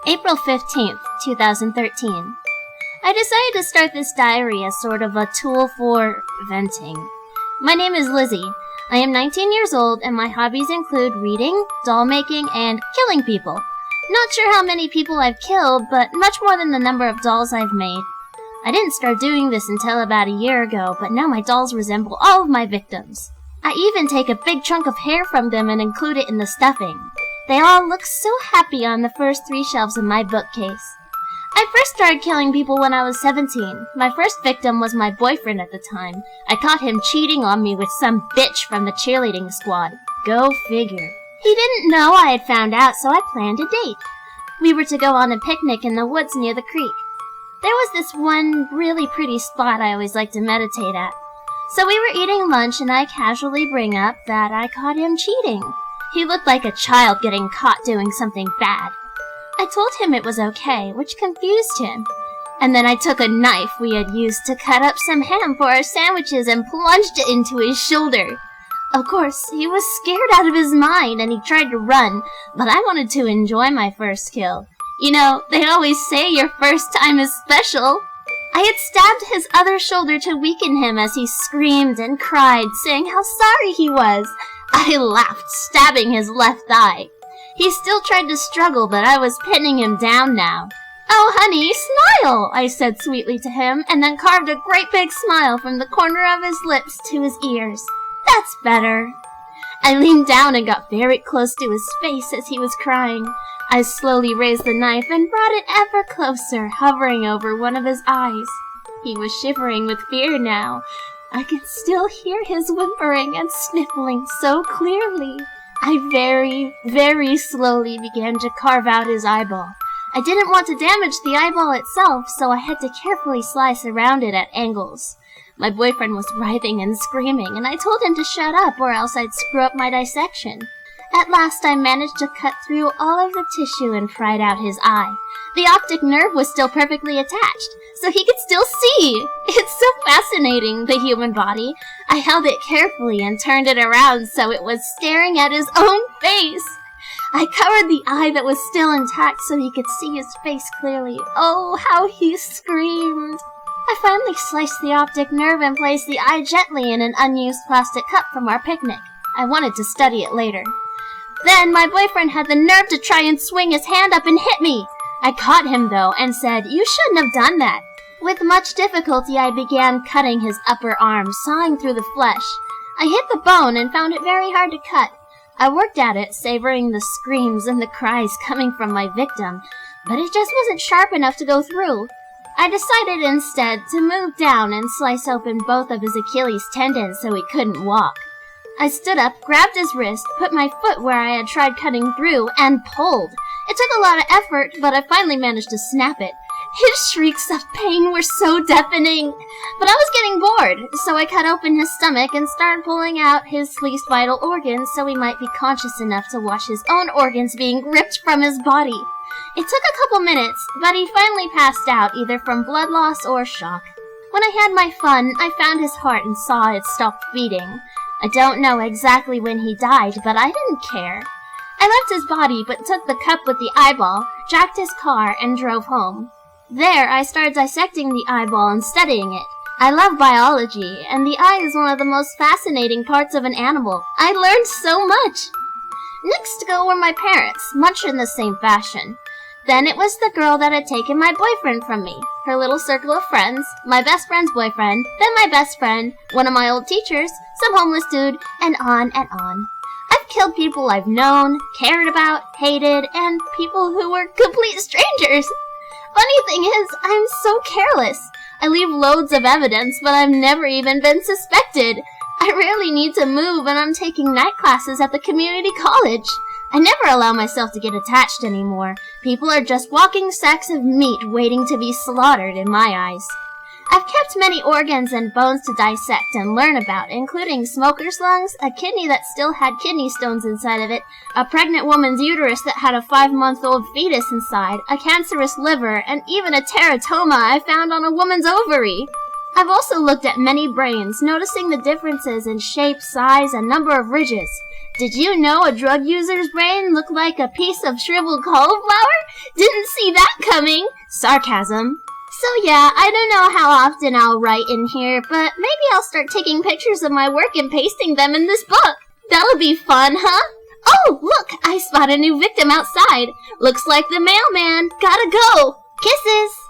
April 15th, 2013. I decided to start this diary as sort of a tool for venting. My name is Lizzy. I am 19 years old and my hobbies include reading, doll making, and killing people. Not sure how many people I've killed, but much more than the number of dolls I've made. I didn't start doing this until about a year ago, but now my dolls resemble all of my victims. I even take a big chunk of hair from them and include it in the stuffing. They all look so happy on the first 3 shelves in my bookcase. I first started killing people when I was 17. My first victim was my boyfriend at the time. I caught him cheating on me with some bitch from the cheerleading squad. Go figure. He didn't know I had found out, so I planned a date. We were to go on a picnic in the woods near the creek. There was this one really pretty spot I always liked to meditate at. So we were eating lunch and I casually bring up that I caught him cheating. He looked like a child getting caught doing something bad. I told him it was okay, which confused him. And then I took a knife we had used to cut up some ham for our sandwiches and plunged it into his shoulder. Of course, he was scared out of his mind and he tried to run, but I wanted to enjoy my first kill. You know, they always say your first time is special. I had stabbed his other shoulder to weaken him as he screamed and cried, saying how sorry he was. I laughed, stabbing his left thigh. He still tried to struggle, but I was pinning him down now. "Oh, honey, smile," I said sweetly to him, and then carved a great big smile from the corner of his lips to his ears. "That's better." I leaned down and got very close to his face as he was crying. I slowly raised the knife and brought it ever closer, hovering over one of his eyes. He was shivering with fear now. I could still hear his whimpering and sniffling so clearly. I very, very slowly began to carve out his eyeball. I didn't want to damage the eyeball itself, so I had to carefully slice around it at angles. My boyfriend was writhing and screaming, and I told him to shut up or else I'd screw up my dissection. At last I managed to cut through all of the tissue and pried out his eye. The optic nerve was still perfectly attached, so he could still see. It's so fascinating, the human body. I held it carefully and turned it around so it was staring at his own face. I covered the eye that was still intact so he could see his face clearly. Oh, how he screamed! I finally sliced the optic nerve and placed the eye gently in an unused plastic cup from our picnic. I wanted to study it later. Then my boyfriend had the nerve to try and swing his hand up and hit me. I caught him, though, and said, "You shouldn't have done that." With much difficulty, I began cutting his upper arm, sawing through the flesh. I hit the bone and found it very hard to cut. I worked at it, savoring the screams and the cries coming from my victim, but it just wasn't sharp enough to go through. I decided instead to move down and slice open both of his Achilles tendons so he couldn't walk. I stood up, grabbed his wrist, put my foot where I had tried cutting through, and pulled. It took a lot of effort, but I finally managed to snap it. His shrieks of pain were so deafening. But I was getting bored, so I cut open his stomach and started pulling out his least vital organs so he might be conscious enough to watch his own organs being ripped from his body. It took a couple minutes, but he finally passed out either from blood loss or shock. When I had my fun, I found his heart and saw it stopped beating. I don't know exactly when he died, but I didn't care. I left his body but took the cup with the eyeball, jacked his car, and drove home. There, I started dissecting the eyeball and studying it. I love biology, and the eye is one of the most fascinating parts of an animal. I learned so much! Next to go were my parents, much in the same fashion. Then it was the girl that had taken my boyfriend from me, her little circle of friends, my best friend's boyfriend, then my best friend, one of my old teachers, some homeless dude, and on and on. I've killed people I've known, cared about, hated, and people who were complete strangers. Funny thing is, I'm so careless. I leave loads of evidence, but I've never even been suspected. I rarely need to move, and I'm taking night classes at the community college. I never allow myself to get attached anymore. People are just walking sacks of meat waiting to be slaughtered in my eyes. I've kept many organs and bones to dissect and learn about, including smoker's lungs, a kidney that still had kidney stones inside of it, a pregnant woman's uterus that had a 5-month-old fetus inside, a cancerous liver, and even a teratoma I found on a woman's ovary. I've also looked at many brains, noticing the differences in shape, size, and number of ridges. Did you know a drug user's brain looked like a piece of shriveled cauliflower? Didn't see that coming! Sarcasm. So yeah, I don't know how often I'll write in here, but maybe I'll start taking pictures of my work and pasting them in this book. That'll be fun, huh? Oh, look, I spot a new victim outside. Looks like the mailman. Gotta go. Kisses!